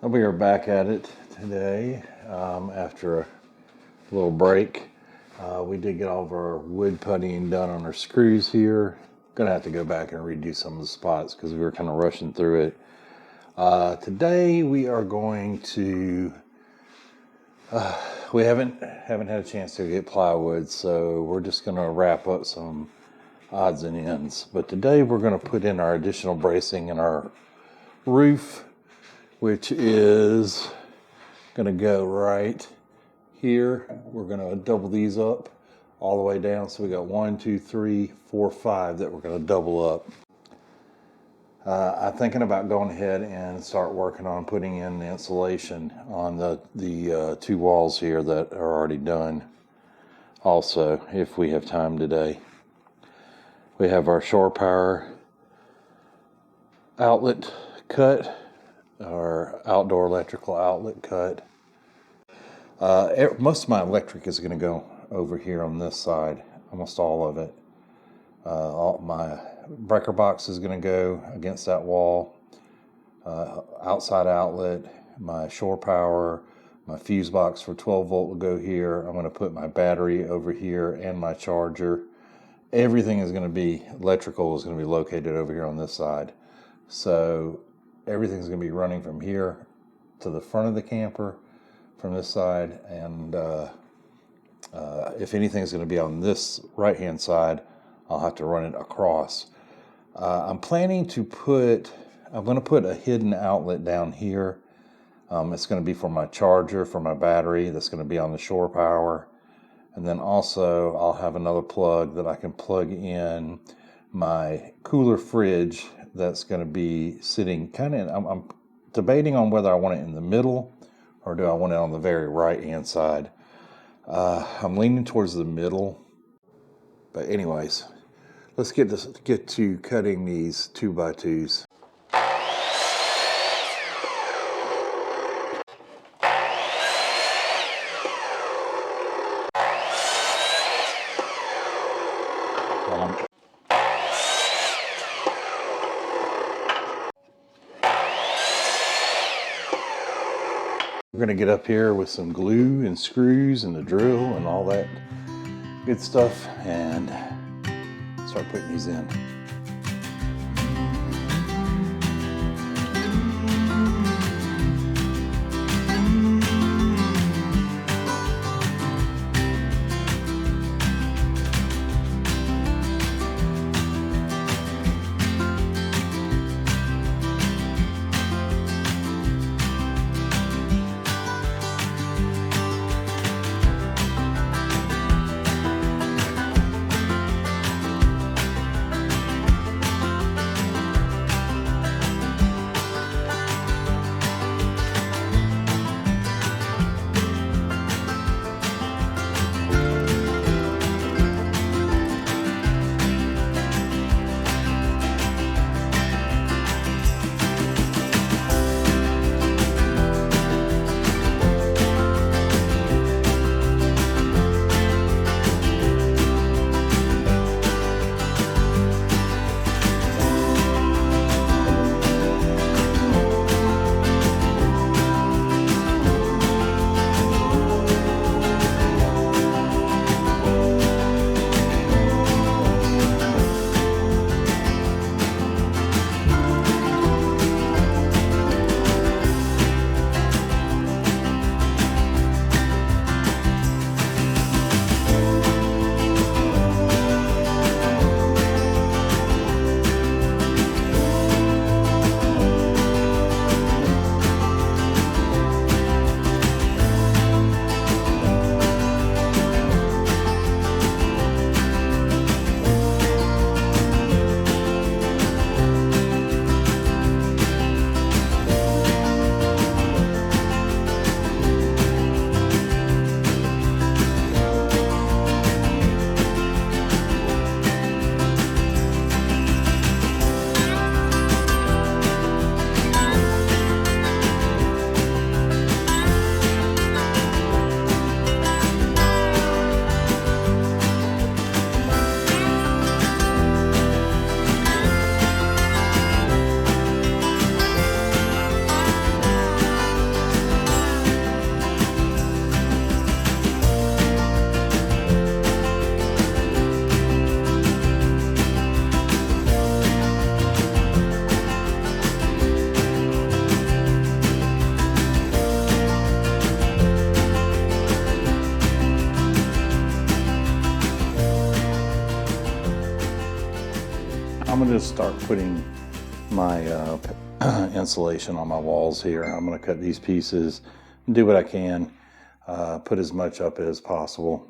We are back at it today after a little break. We did get all of our wood puttying done on our screws here. Gonna have to go back and redo some of the spots because we were kind of rushing through it. Today we are going to, we haven't had a chance to get plywood, so we're just gonna wrap up some odds and ends. But today we're gonna put in our additional bracing in our roof, which is going to go right here. We're going to double these up all the way down. So we got 1, 2, 3, 4, 5 that we're going to double up. I'm thinking about going ahead and start working on putting in the insulation on the two walls here that are already done. Also, if we have time today, we have our shore power outlet cut. Our outdoor electrical outlet cut. Most of my electric is going to go over here on this side, almost all of it. All my breaker box is going to go against that wall. Outside outlet, my shore power, my fuse box for 12 volt will go here. I'm going to put my battery over here and my charger. Everything is going to be, electrical is going to be located over here on this side. So everything's going to be running from here to the front of the camper from this side, and if anything's going to be on this right hand side, I'll have to run it across. I'm going to put a hidden outlet down here. It's going to be for my charger, for my battery, that's going to be on the shore power, and then also I'll have another plug that I can plug in my cooler fridge that's going to be sitting kind of, I'm debating on whether I want it in the middle or do I want it on the very right hand side. I'm leaning towards the middle, but anyways, let's get to cutting these 2x2s. We're going to get up here with some glue and screws and the drill and all that good stuff and start putting these in. just start putting my insulation on my walls here. I'm going to cut these pieces and do what I can, put as much up as possible.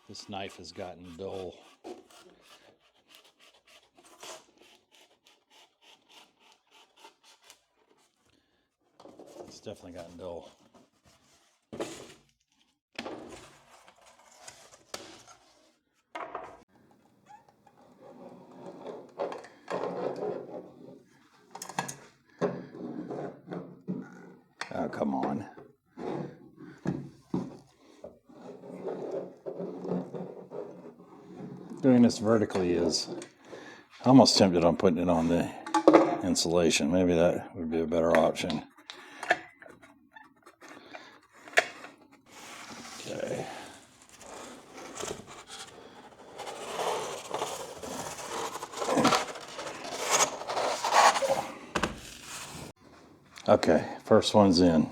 This knife has gotten dull. It's definitely gotten dull. Oh, come on. Doing this vertically is almost tempted on putting it on the insulation. Maybe that would be a better option. Okay. Okay, first one's in.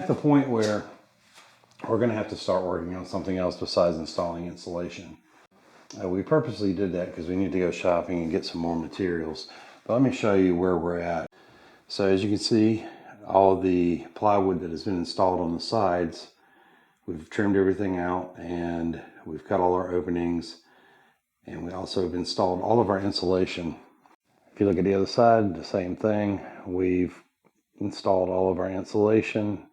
At the point where we're going to have to start working on something else besides installing insulation. We purposely did that because we need to go shopping and get some more materials. But let me show you where we're at. So as you can see, all the plywood that has been installed on the sides, we've trimmed everything out and we've cut all our openings, and we also have installed all of our insulation. If you look at the other side, the same thing. We've installed all of our insulation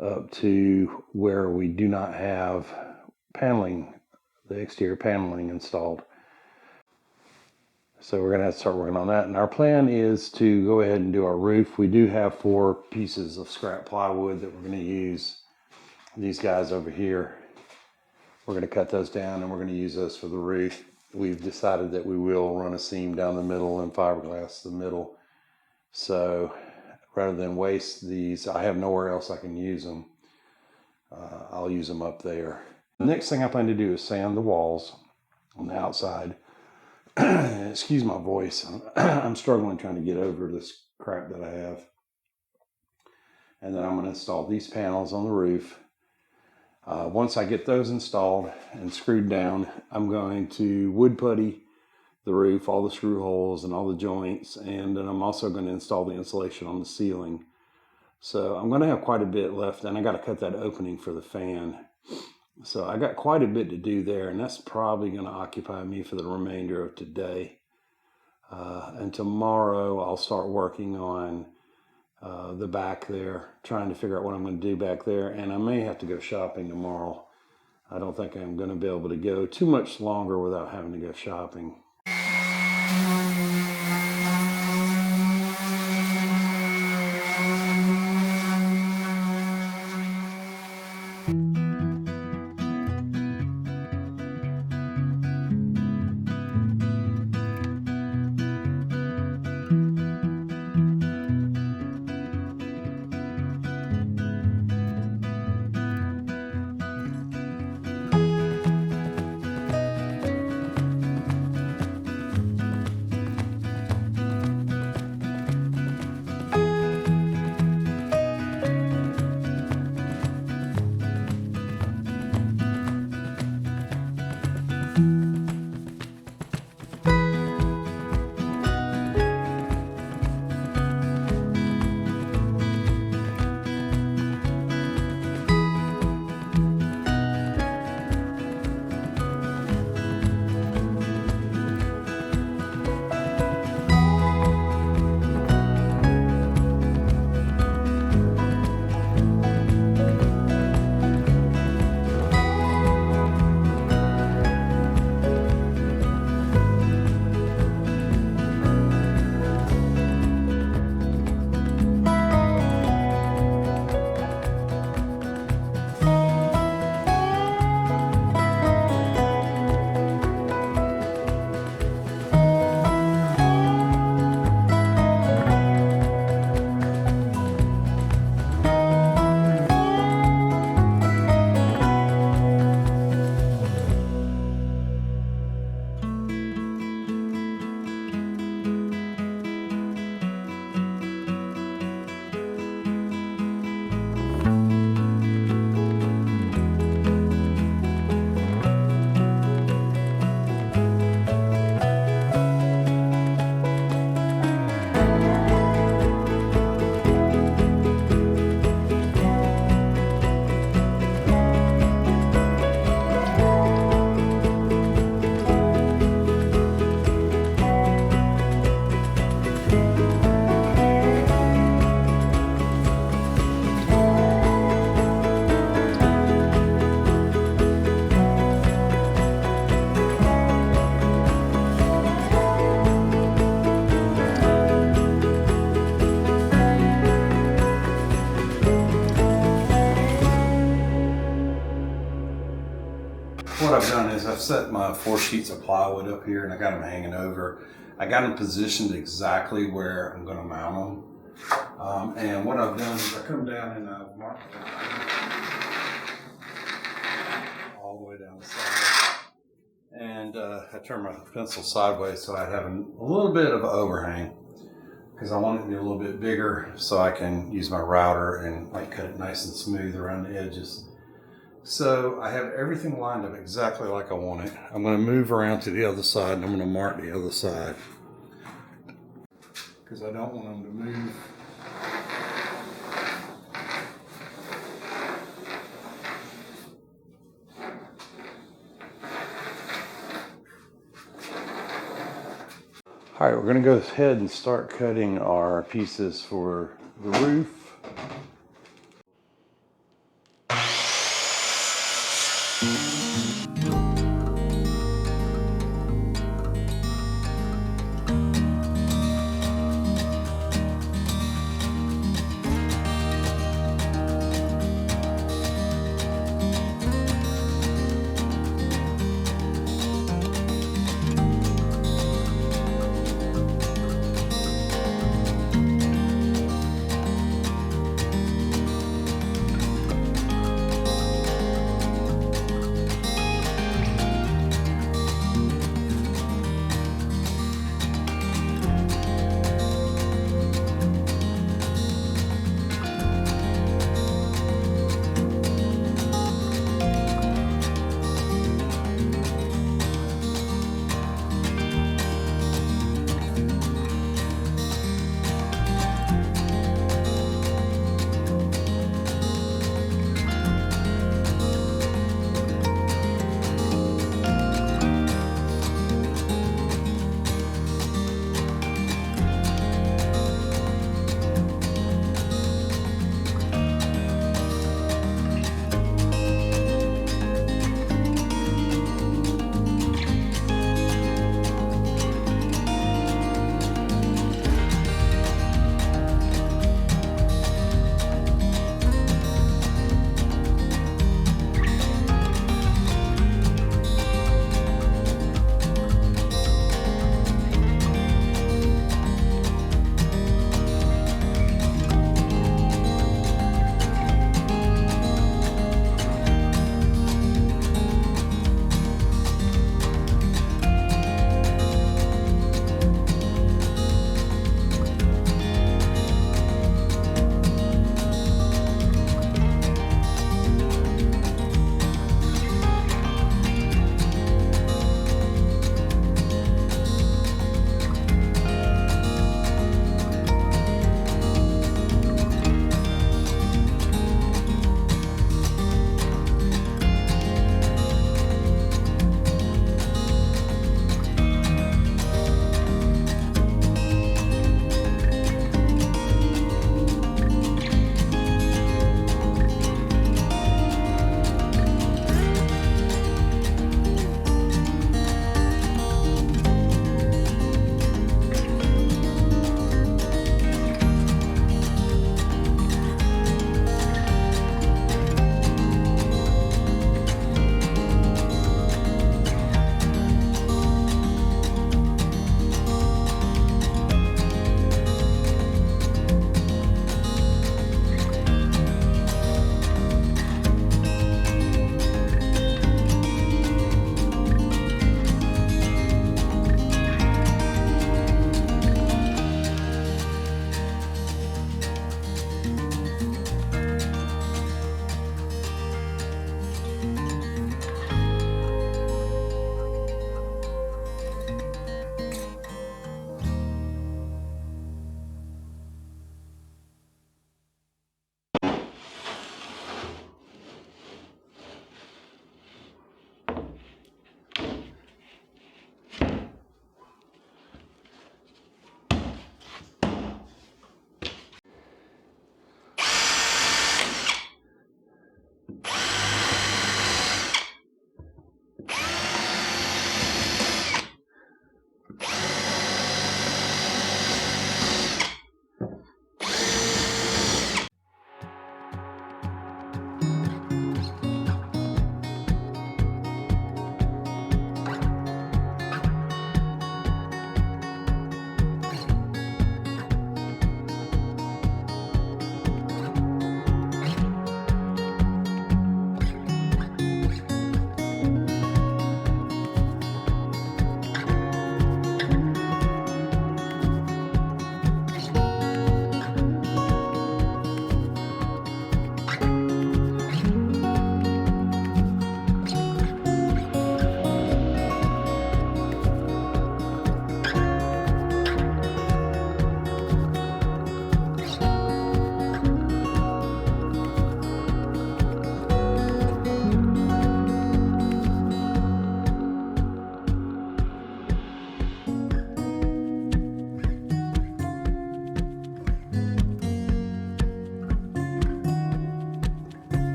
up to where we do not have paneling, the exterior paneling installed. So we're going to have to start working on that. And our plan is to go ahead and do our roof. We do have 4 pieces of scrap plywood that we're going to use. These guys over here, we're going to cut those down and we're going to use those for the roof. We've decided that we will run a seam down the middle and fiberglass the middle. So rather than waste these, I have nowhere else I can use them. I'll use them up there. The next thing I plan to do is sand the walls on the outside. Excuse my voice. I'm struggling trying to get over this crap that I have. And then I'm going to install these panels on the roof. Once I get those installed and screwed down, I'm going to wood putty the roof, all the screw holes and all the joints, and then I'm also going to install the insulation on the ceiling. So I'm going to have quite a bit left, and I got to cut that opening for the fan. So I got quite a bit to do there, and that's probably going to occupy me for the remainder of today. And tomorrow I'll start working on the back there, trying to figure out what I'm going to do back there, and I may have to go shopping tomorrow. I don't think I'm going to be able to go too much longer without having to go shopping. What I've done is I've set my 4 sheets of plywood up here and I got them hanging over. I got them positioned exactly where I'm going to mount them. And what I've done is I come down and I've marked them all the way down the side. And I turn my pencil sideways so I have a little bit of overhang. because I want it to be a little bit bigger so I can use my router and like cut it nice and smooth around the edges. So I have everything lined up exactly like I want it. I'm going to move around to the other side and I'm going to mark the other side because I don't want them to move. All right, we're going to go ahead and start cutting our pieces for the roof.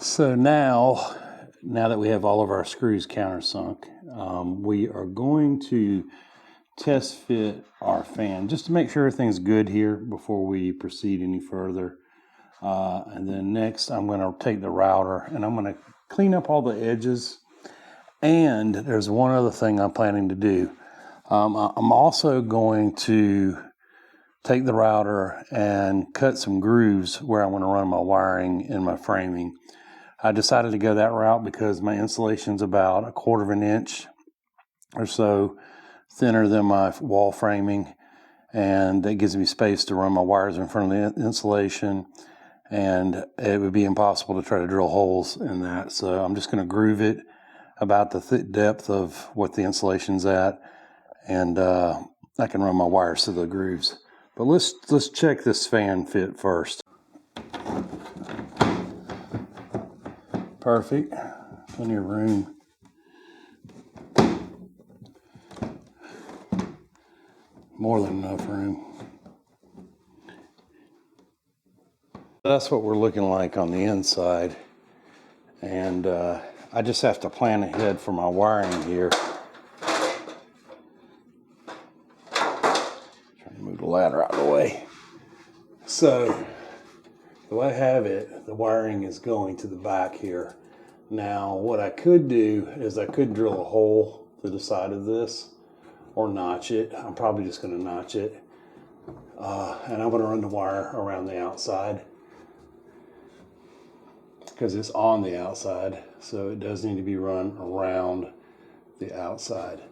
So now that we have all of our screws countersunk, we are going to test fit our fan just to make sure everything's good here before we proceed any further. And then next I'm going to take the router and I'm going to clean up all the edges. And there's one other thing I'm planning to do. I'm also going to take the router and cut some grooves where I want to run my wiring and my framing. I decided to go that route because my insulation's about 1/4 of an inch or so thinner than my wall framing, and that gives me space to run my wires in front of the insulation, and it would be impossible to try to drill holes in that. So I'm just going to groove it about the depth of what the insulation's at, and I can run my wires through the grooves. But let's check this fan fit first. Perfect, plenty of room. More than enough room. That's what we're looking like on the inside. And I just have to plan ahead for my wiring here. Trying to move the ladder out of the way. So the way I have it, the wiring is going to the back here. Now, what I could do is I could drill a hole through the side of this or notch it. I'm probably just going to notch it. And I'm going to run the wire around the outside because it's on the outside. So it does need to be run around the outside.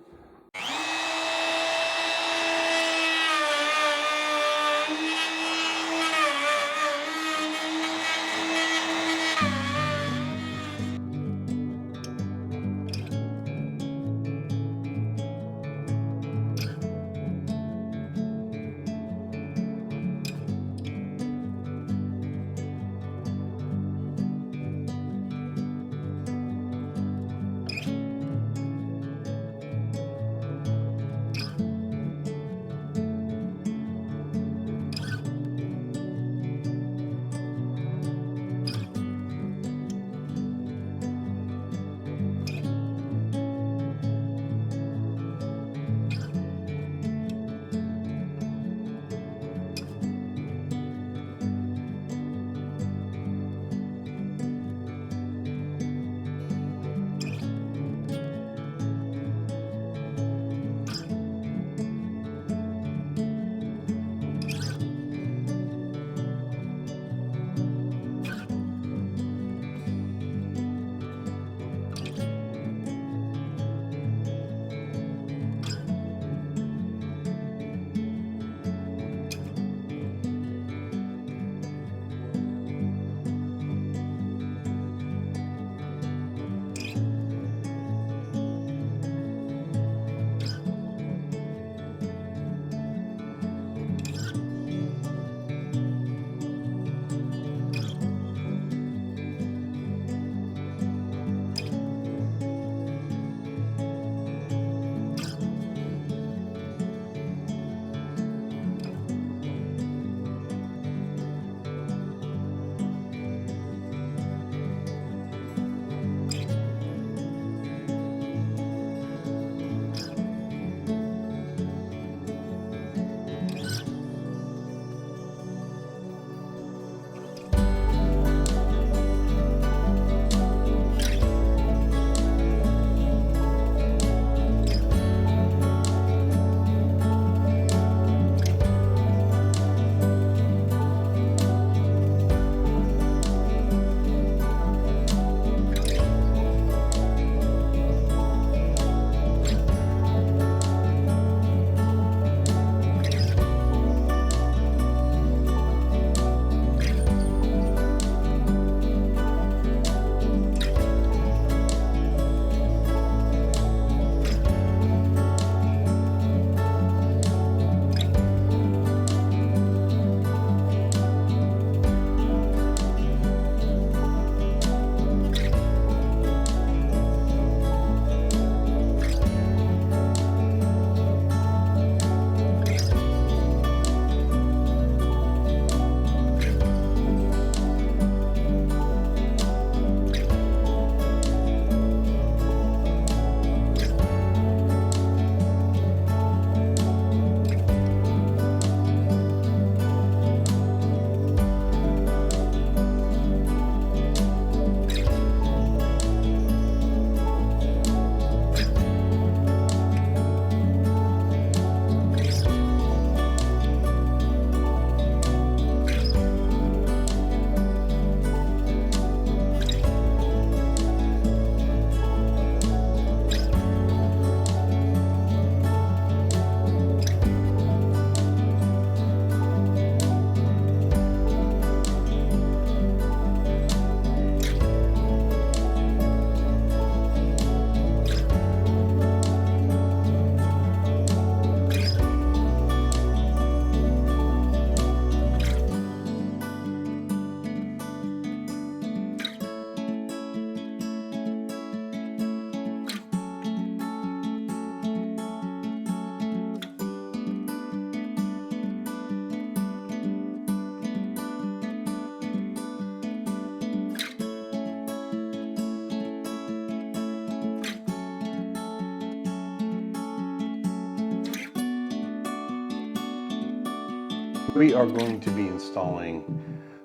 We are going to be installing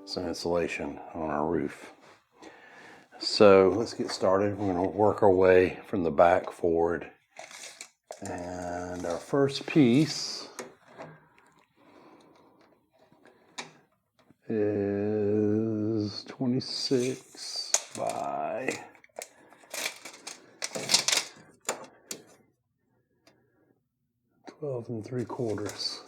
some insulation on our roof. So let's get started. We're going to work our way from the back forward. And our first piece is 26 by 12 3/4.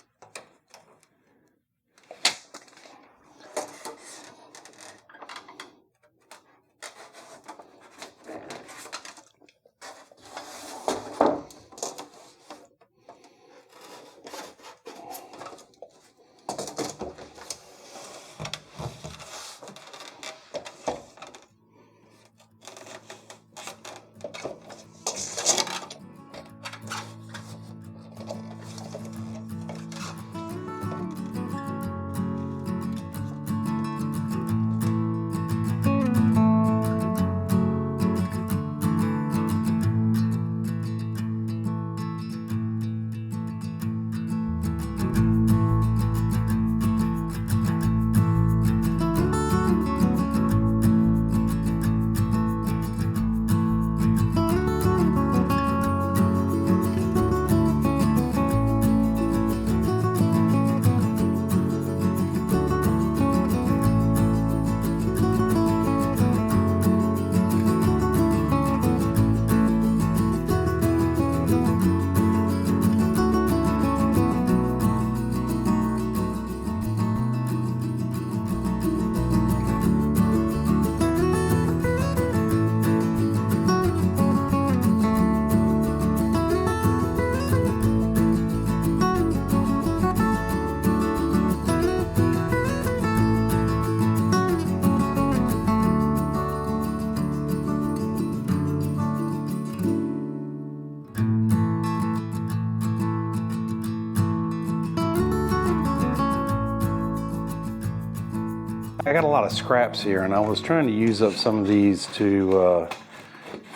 I got a lot of scraps here, and I was trying to use up some of these to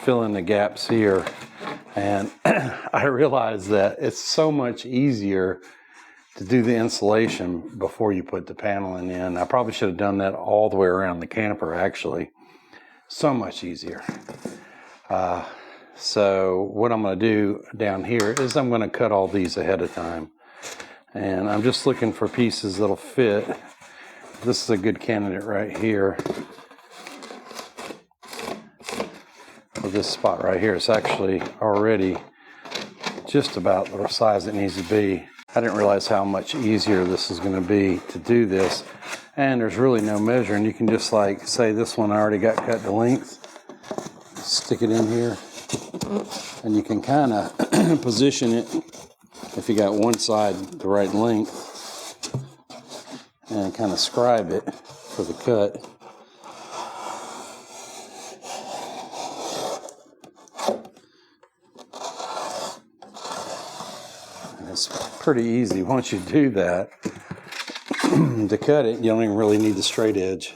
fill in the gaps here. And I realized that it's so much easier to do the insulation before you put the paneling in. I probably should have done that all the way around the camper, actually. So much easier. So what I'm going to do down here is I'm going to cut all these ahead of time. And I'm just looking for pieces that'll fit. This is a good candidate right here. For this spot right here, it's actually already just about the size it needs to be. I didn't realize how much easier this is going to be to do this. And there's really no measuring. You can just like say this one I already got cut to length. Stick it in here. And you can kind of position it if you got one side the right length. And kind of scribe it for the cut. And it's pretty easy once you do that. To cut it, you don't even really need the straight edge.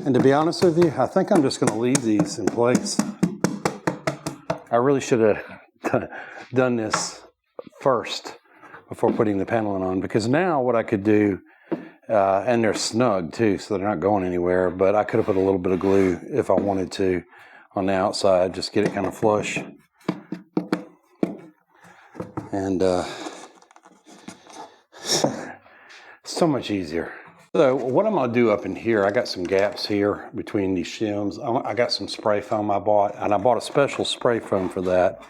And to be honest with you, I think I'm just going to leave these in place. I really should have done this first before putting the paneling on, because now what I could do, and they're snug too, so they're not going anywhere, but I could have put a little bit of glue if I wanted to on the outside, just get it kind of flush. And so much easier. So what I'm going to do up in here, I got some gaps here between these shims. I got some spray foam I bought, and I bought a special spray foam for that.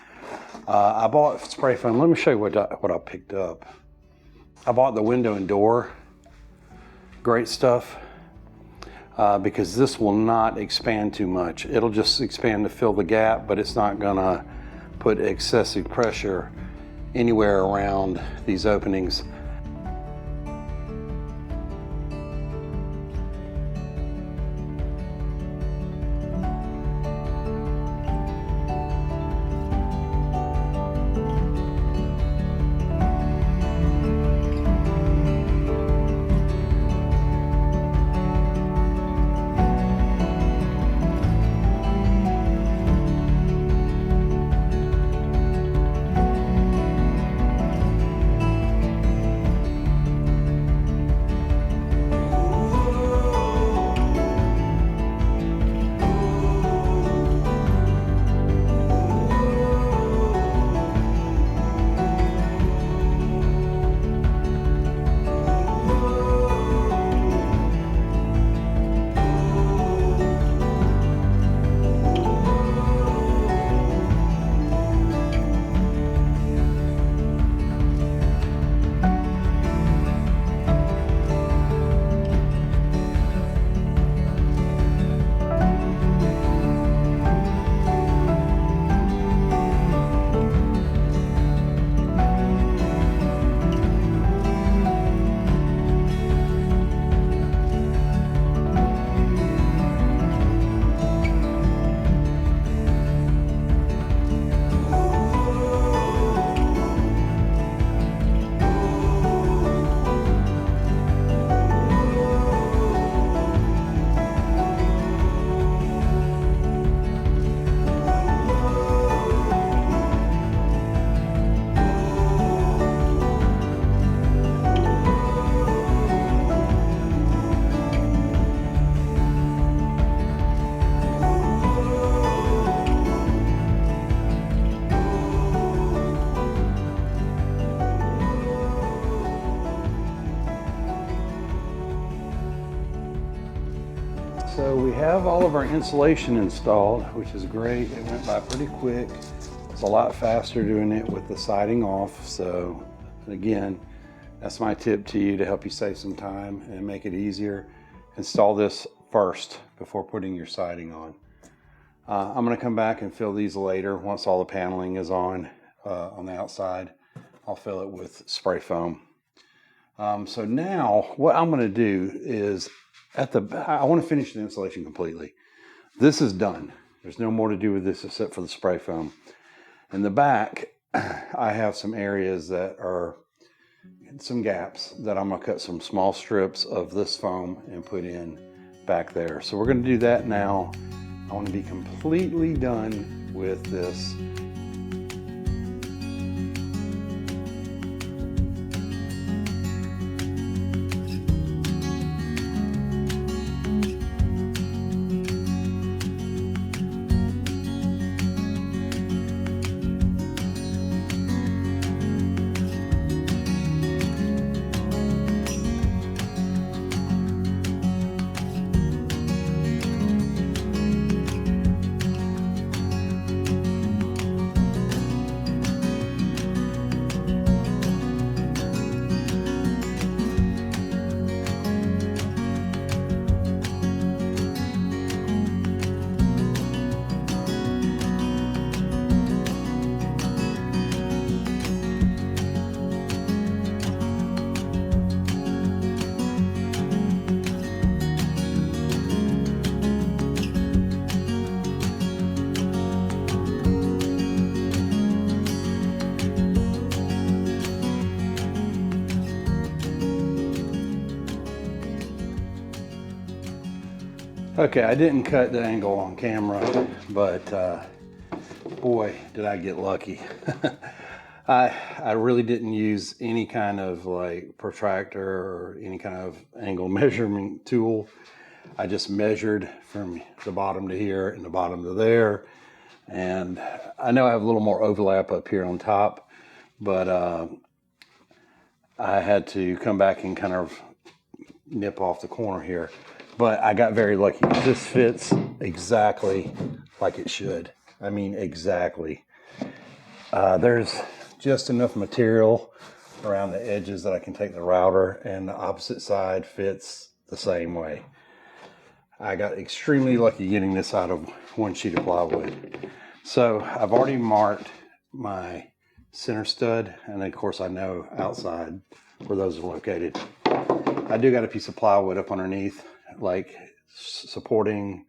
I bought spray foam. Let me show you what I picked up. I bought the window and door. Great stuff. Because this will not expand too much. It'll just expand to fill the gap, but it's not going to put excessive pressure anywhere around these openings. So we have all of our insulation installed, which is great. It went by pretty quick. It's a lot faster doing it with the siding off. So again, that's my tip to you to help you save some time and make it easier. Install this first before putting your siding on. I'm going to come back and fill these later once all the paneling is on the outside. I'll fill it with spray foam. So now what I'm going to do is I want to finish the insulation completely. This is done. There's no more to do with this except for the spray foam. In the back, I have some areas that are some gaps that I'm going to cut some small strips of this foam and put in back there. So we're going to do that now. I want to be completely done with this. Okay, I didn't cut the angle on camera, but boy, did I get lucky. I really didn't use any kind of like protractor or any kind of angle measurement tool. I just measured from the bottom to here and the bottom to there. And I know I have a little more overlap up here on top, but I had to come back and kind of nip off the corner here. But I got very lucky. This fits exactly like it should. I mean, exactly. There's just enough material around the edges that I can take the router, and the opposite side fits the same way. I got extremely lucky getting this out of one sheet of plywood. So I've already marked my center stud, and of course I know outside where those are located. I do got a piece of plywood up underneath, like supporting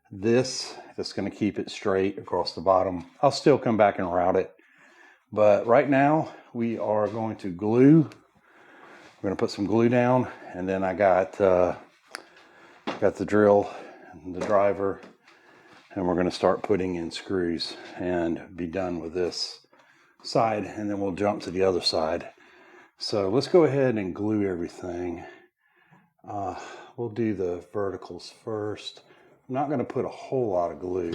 this. That's going to keep it straight across the bottom. I'll still come back and route it, but right now we are going to glue. We're going to put some glue down, and then I got the drill and the driver, and we're going to start putting in screws and be done with this side, and then we'll jump to the other side. So let's go ahead and glue everything. We'll do the verticals first. I'm not going to put a whole lot of glue.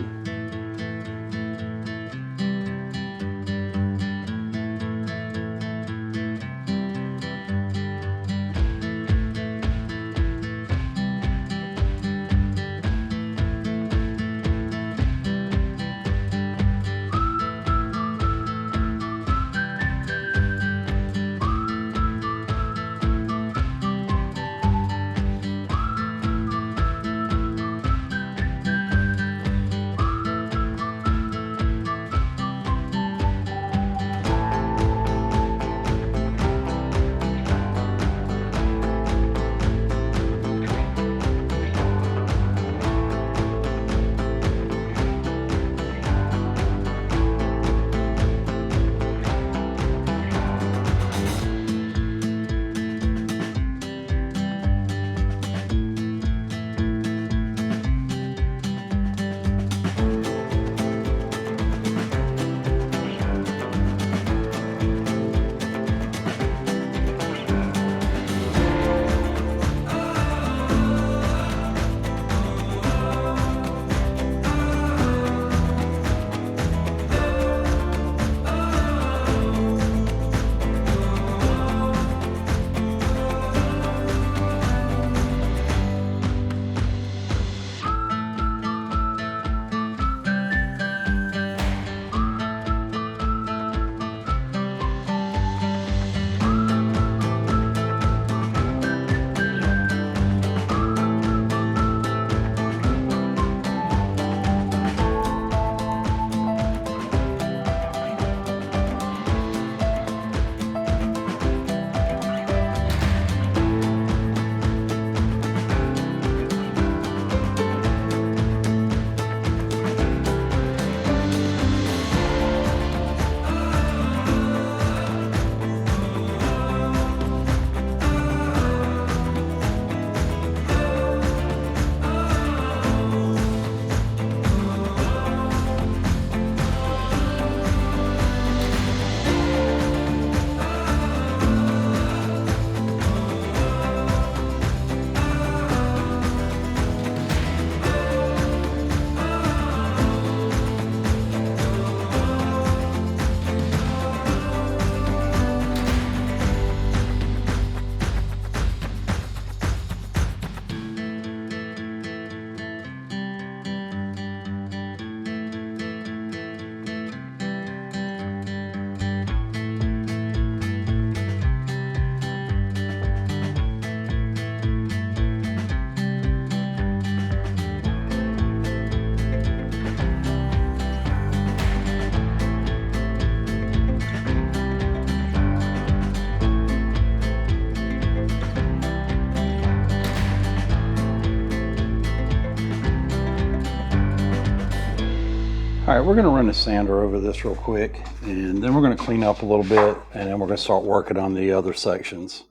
All right, we're going to run a sander over this real quick, and then we're going to clean up a little bit, and then we're going to start working on the other sections.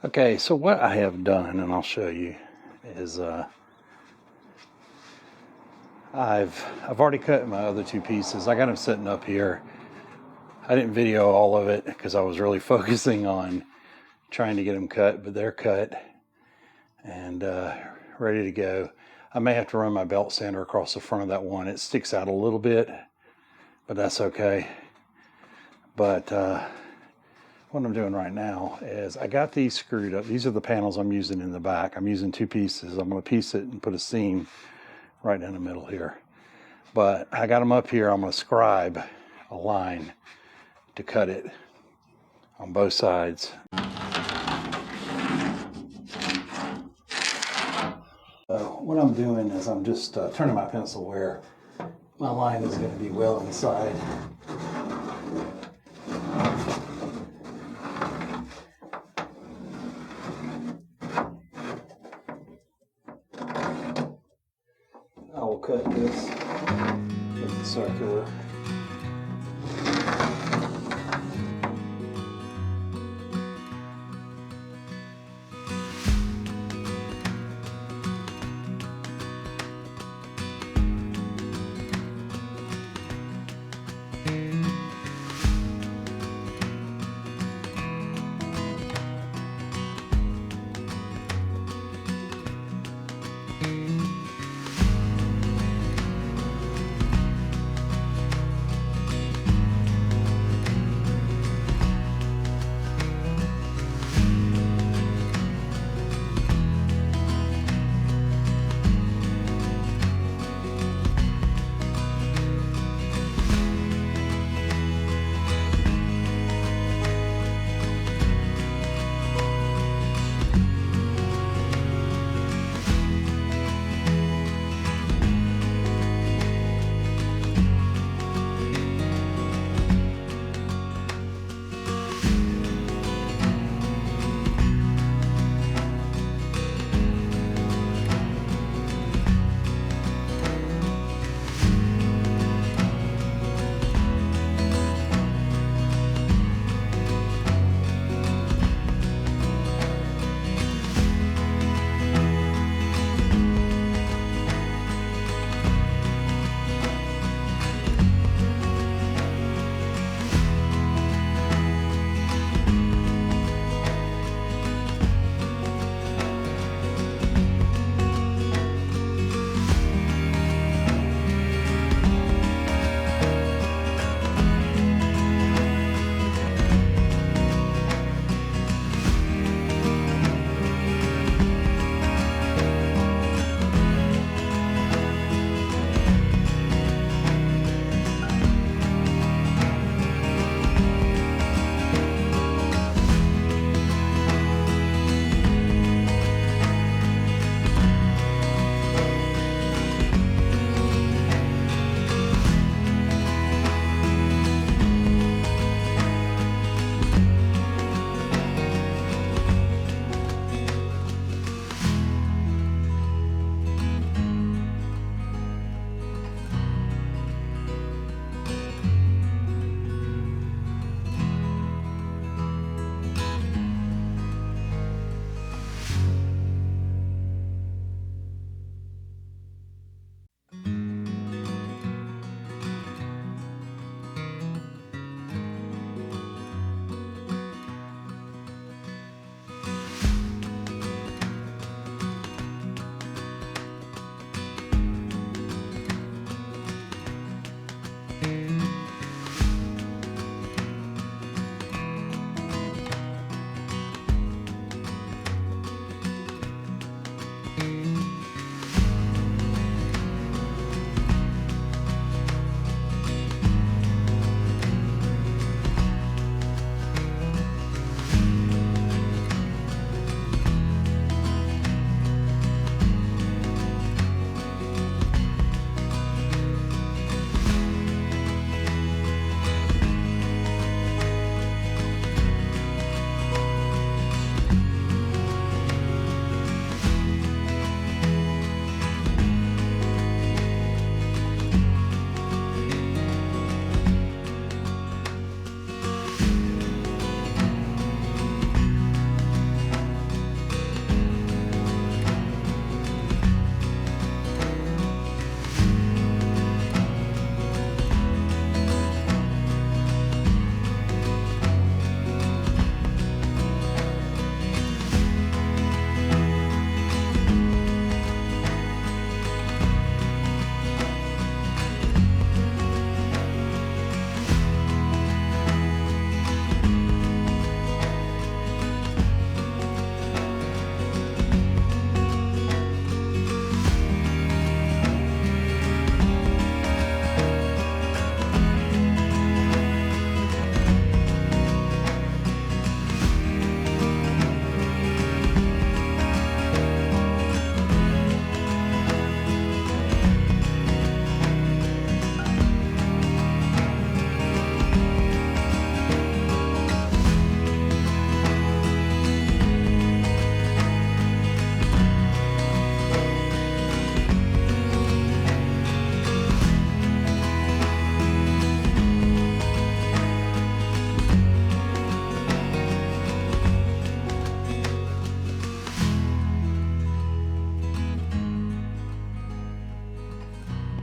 Okay, so what I have done, and I'll show you, is I've already cut my other two pieces. I got them sitting up here. I didn't video all of it because I was really focusing on trying to get them cut, but they're cut and ready to go. I may have to run my belt sander across the front of that one. It sticks out a little bit, but that's okay. But what I'm doing right now is I got these screwed up. These are the panels I'm using in the back. I'm using two pieces. I'm going to piece it and put a seam right in the middle here. But I got them up here. I'm going to scribe a line to cut it on both sides. What I'm doing is I'm just turning my pencil where my line is going to be well inside. I will cut this with the circular.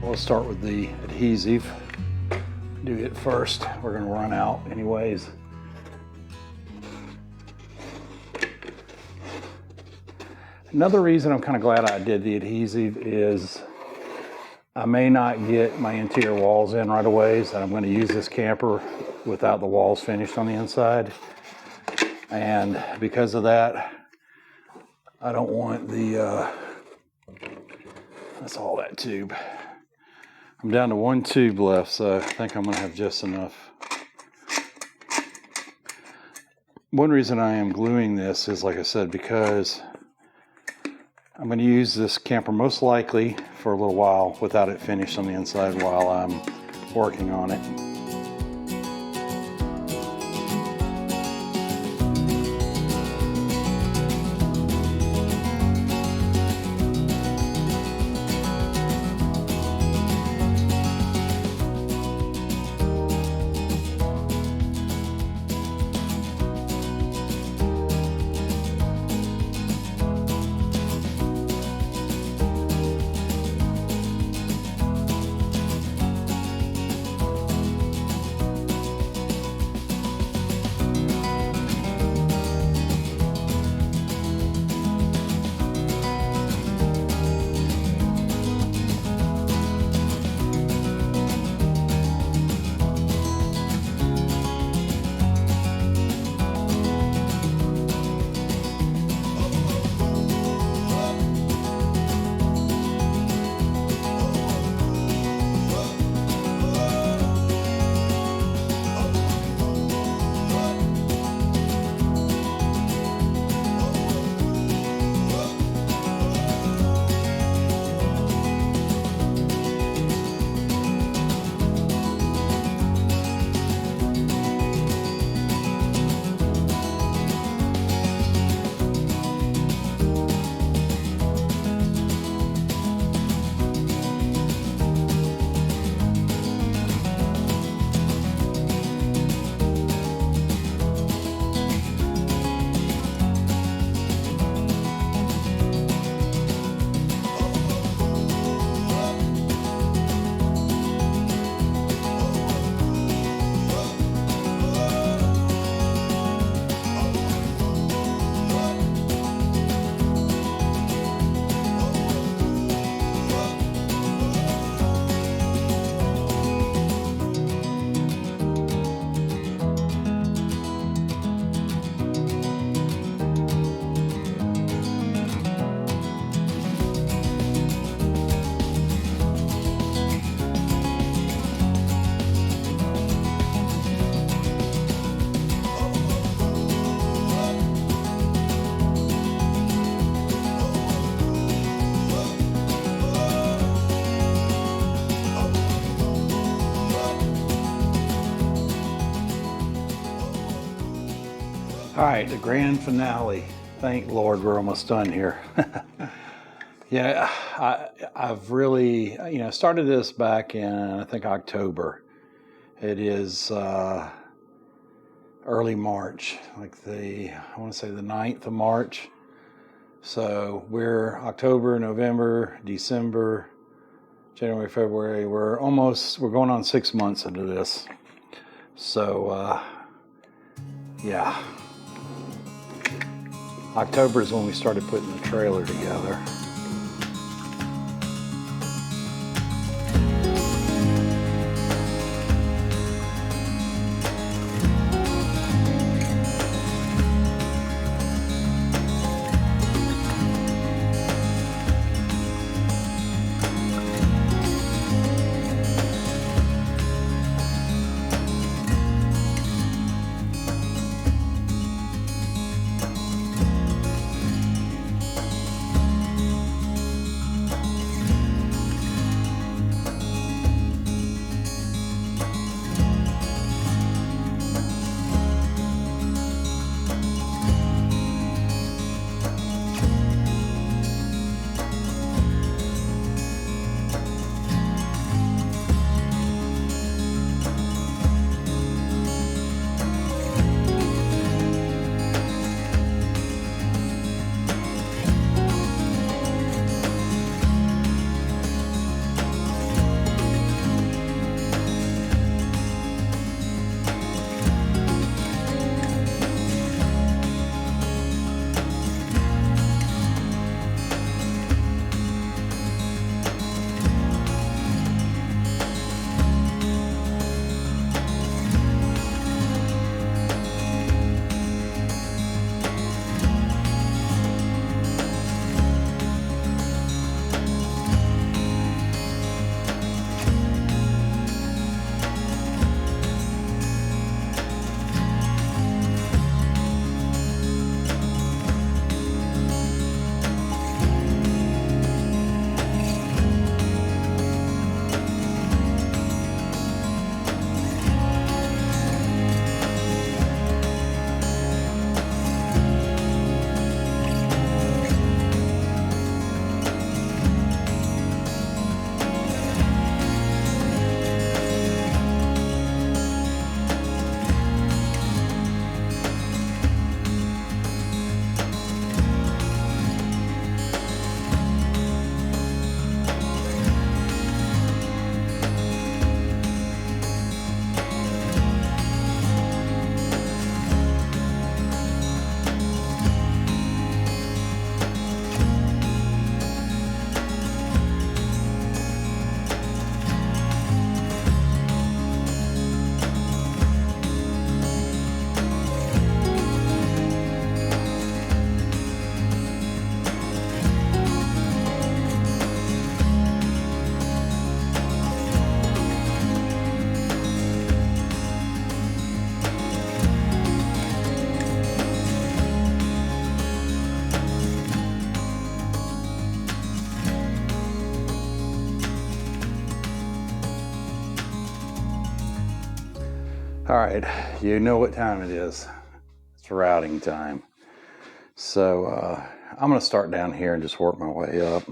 We'll start with the adhesive. Do it first. We're going to run out anyways. Another reason I'm kind of glad I did the adhesive is I may not get my interior walls in right away, so I'm going to use this camper without the walls finished on the inside. And because of that, I don't want the, that's all that tube. I'm down to one tube left, so I think I'm going to have just enough. One reason I am gluing this is, like I said, because I'm going to use this camper most likely for a little while without it finished on the inside while I'm working on it. All right, the grand finale. Thank Lord we're almost done here. Yeah, I've really, started this back in, I think, October. It is early March, I want to say the 9th of March. So we're October, November, December, January, February. We're going on 6 months into this. So, yeah. October is when we started putting the trailer together. All right, you know what time it is. It's routing time. So I'm going to start down here and just work my way up.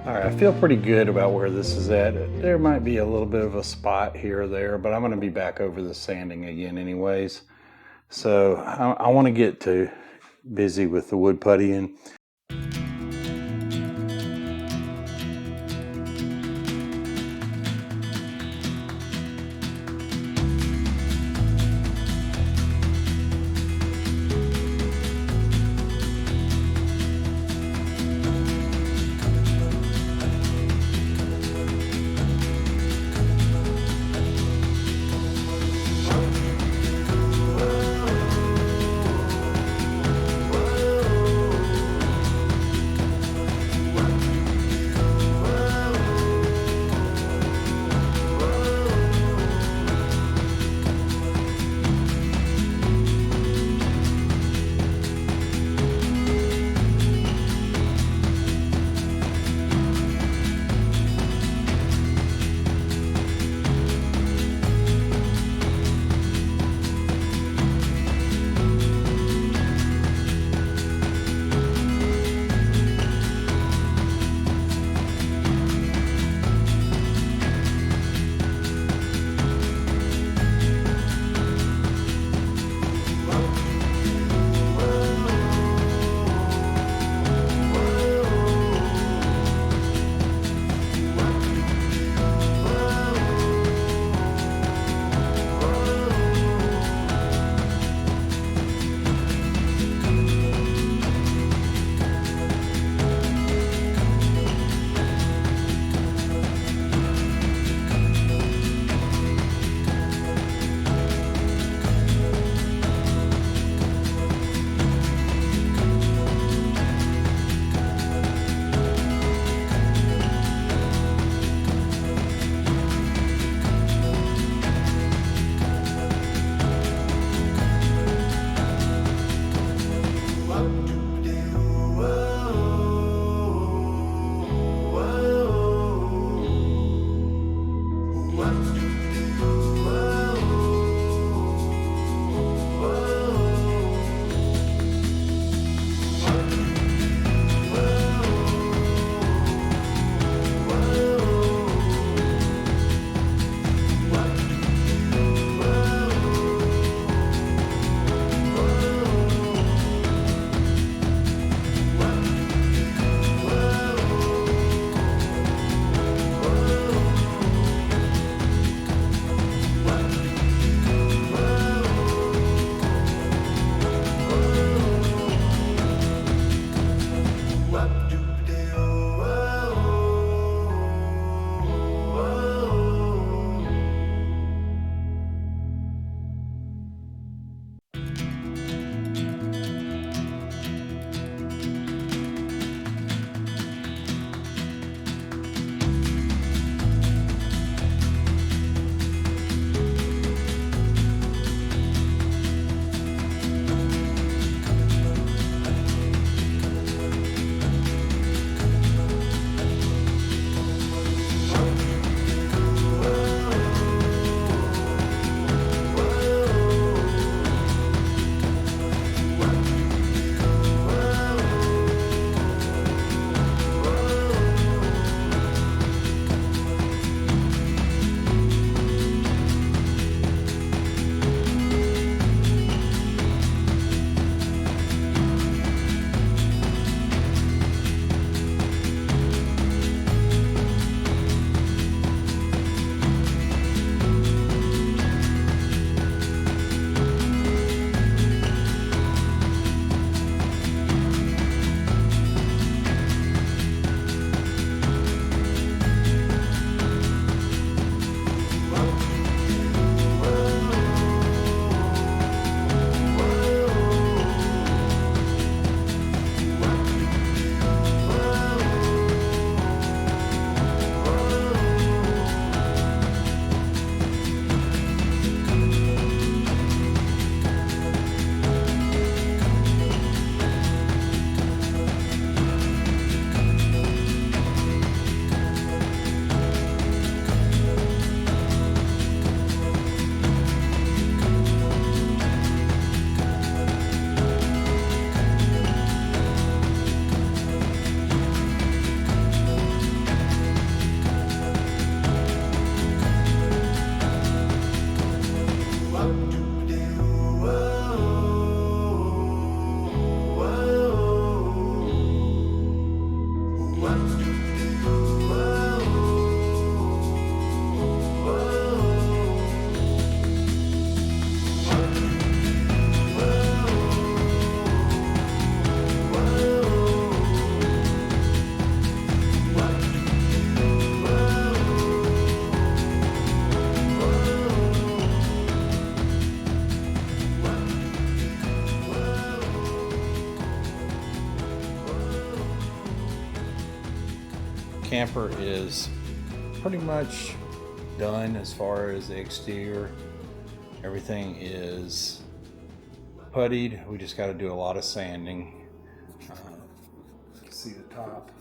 All right, I feel pretty good about where this is at. There might be a little bit of a spot here or there, but I'm going to be back over the sanding again anyways. So I want to get busy with the wood puttying. camper is pretty much done as far as the exterior. Everything is puttied. We just got to do a lot of sanding. You can see the top.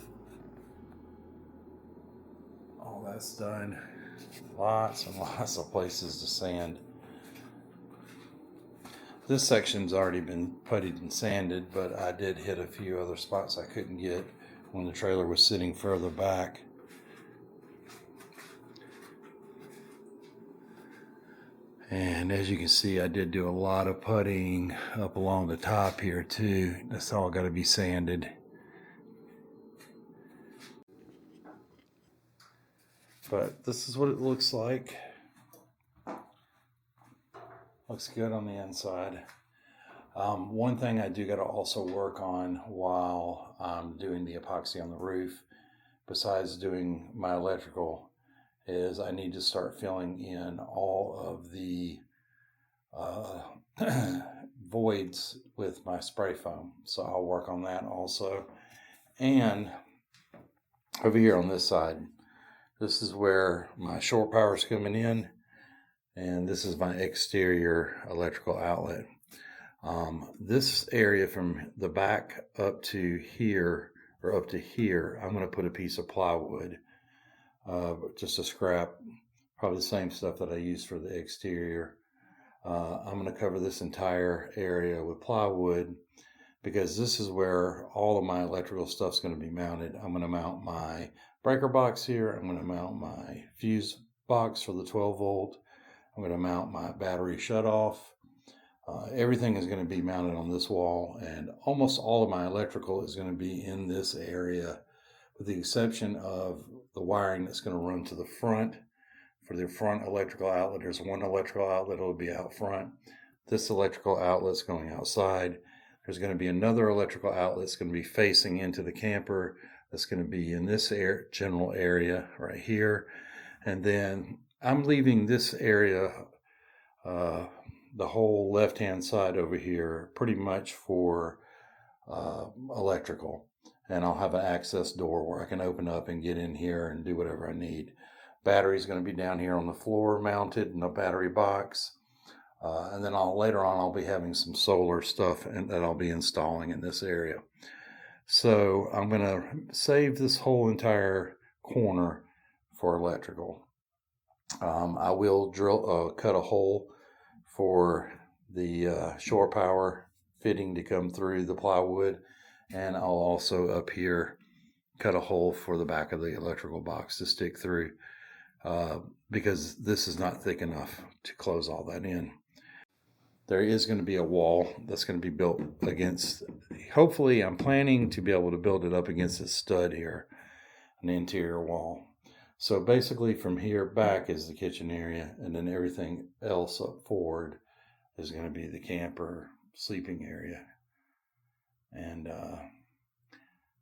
All that's done. Lots and lots of places to sand. This section's already been puttied and sanded, but I did hit a few other spots I couldn't get when the trailer was sitting further back. And as you can see, I did do a lot of puttying up along the top here too. That's all got to be sanded. But this is what it looks like. Looks good on the inside. One thing I do got to also work on while I'm doing the epoxy on the roof, besides doing my electrical, is I need to start filling in all of the voids with my spray foam. So I'll work on that also. And over here on this side, this is where my shore power is coming in. And this is my exterior electrical outlet. This area from the back up to here, or up to here, I'm going to put a piece of plywood, just a scrap, probably the same stuff that I used for the exterior. I'm going to cover this entire area with plywood because this is where all of my electrical stuff is going to be mounted. I'm going to mount my breaker box here. I'm going to mount my fuse box for the 12 volt. I'm going to mount my battery shutoff. Everything is going to be mounted on this wall, and almost all of my electrical is going to be in this area, with the exception of the wiring that's going to run to the front. For the front electrical outlet, there's one electrical outlet that will be out front. This electrical outlet's going outside. There's going to be another electrical outlet that's going to be facing into the camper. That's going to be in this general area right here. And then I'm leaving this area, the whole left-hand side over here, pretty much for electrical. And I'll have an access door where I can open up and get in here and do whatever I need. Battery's going to be down here on the floor mounted in a battery box. And then later on I'll be having some solar stuff that I'll be installing in this area. So I'm going to save this whole entire corner for electrical. I will cut a hole for the shore power fitting to come through the plywood, and I'll also up here cut a hole for the back of the electrical box to stick through, because this is not thick enough to close all that in. There is going to be a wall that's going to be built against, hopefully I'm planning to be able to build it up against this stud here, an interior wall. So basically from here back is the kitchen area, and then everything else up forward is going to be the camper sleeping area. And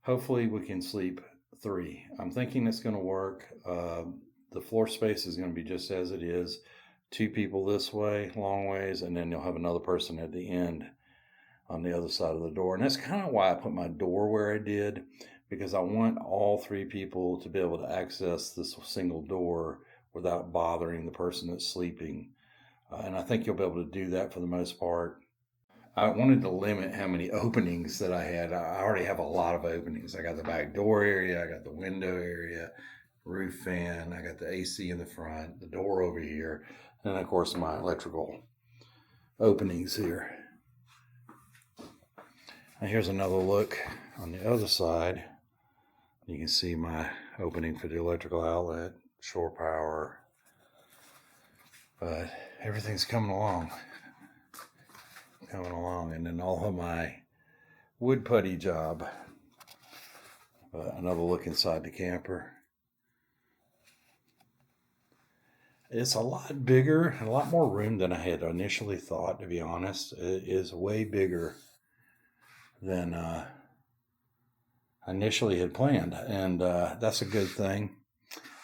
hopefully we can sleep 3. I'm thinking it's going to work. The floor space is going to be just as it is. 2 people this way, long ways, and then you'll have another person at the end on the other side of the door. And that's kind of why I put my door where I did, because I want all 3 people to be able to access this single door without bothering the person that's sleeping. And I think you'll be able to do that for the most part. I wanted to limit how many openings that I had. I already have a lot of openings. I got the back door area, I got the window area, roof fan, I got the AC in the front, the door over here, and of course my electrical openings here. And here's another look on the other side. You can see my opening for the electrical outlet, shore power, but everything's coming along. And then all of my wood putty job. Another look inside the camper. It's a lot bigger and a lot more room than I had initially thought, to be honest. It is way bigger than I initially had planned, and that's a good thing.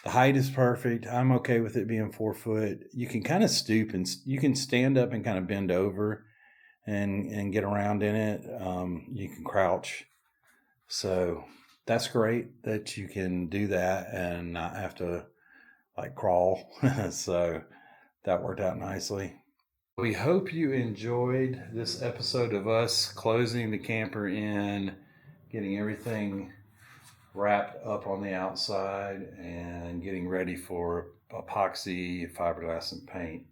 The height is perfect. I'm okay with it being 4 foot. You can kind of stoop, and you can stand up and kind of bend over and get around in it. You can crouch. So that's great that you can do that and not have to like crawl. So that worked out nicely. We hope you enjoyed this episode of us closing the camper in, getting everything wrapped up on the outside, and getting ready for epoxy, fiberglass, and paint.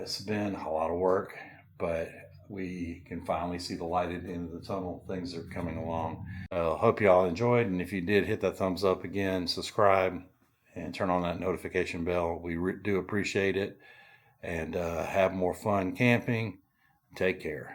It's been a lot of work, but we can finally see the light at the end of the tunnel. Things are coming along. Hope you all enjoyed, and if you did, hit that thumbs up again, subscribe, and turn on that notification bell. We do appreciate it, and have more fun camping. Take care.